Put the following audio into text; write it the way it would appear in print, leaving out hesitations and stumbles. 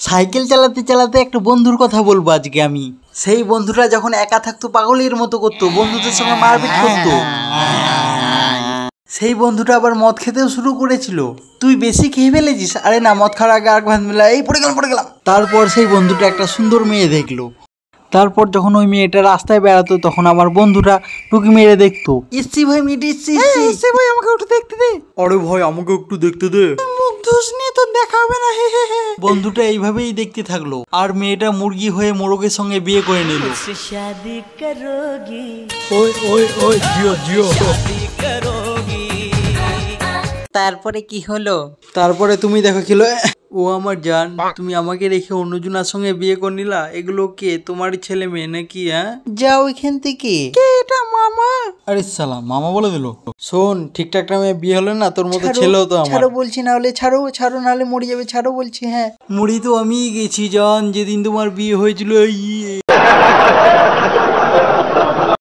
Cycle চালাতে চালাতে একটা বন্ধুর কথা বলবো আজকে আমি। সেই বন্ধুটা যখন একা থাকতো পাগলের মতো করতো, বন্ধুদের সঙ্গে মারপিট করতো। সেই বন্ধুটা আবার মদ খেতেও শুরু করেছিল। তুই বেশি খেয়ে ফেলেছিস? আরে না, মদ খাওয়ার আগে আর ভাত মেলা, এই পড়ে গেলাম। তারপর সেই বন্ধুটা একটা সুন্দর মেয়ে দেখলো। তারপর যখন ওই মেয়েটা রাস্তায় বেড়াতো তখন আমার বন্ধুটা টুকি মেরে দেখতো। ইসি ভাই মেয়েটি, ইসি ভাই আমাকে একটু দেখতে দে। আরে ভাই আমাকে একটু দেখতে দে, মুখ ধুস নিয়ে তো দেখা হবে না। বন্ধুটা এইভাবেই দেখতে থাকলো আর মেয়েটা মুরগি হয়ে মোরগের সঙ্গে বিয়ে করে নিল। শাদি করোগি, ওই ওই ওই জিও জিও। তারপরে কি হলো? তারপরে তুমি দেখো খেলো। ও আমার জান, তুমি আমাকে রেখে অন্যজনের সঙ্গে বিয়ে করে নিলা। এগুলো কে, তোমারই ছেলে মেয়ে নাকি? হ্যাঁ, যাও এখান থেকে। কে এটা? মামা। আরে সালা, মামা বলে দিল। শোন, ঠিকঠাক টাইমে বিয়ে হলো না, তোর মতো ছেলেও তো আমার। ছাড়ো বলছি, না হলে ছাড়ো ছাড়ো, না হলে মরে যাবে। ছাড়ো বলছি। হ্যাঁ, মরি তো আমি গেছি জান, যেদিন তোমার বিয়ে হয়েছিল।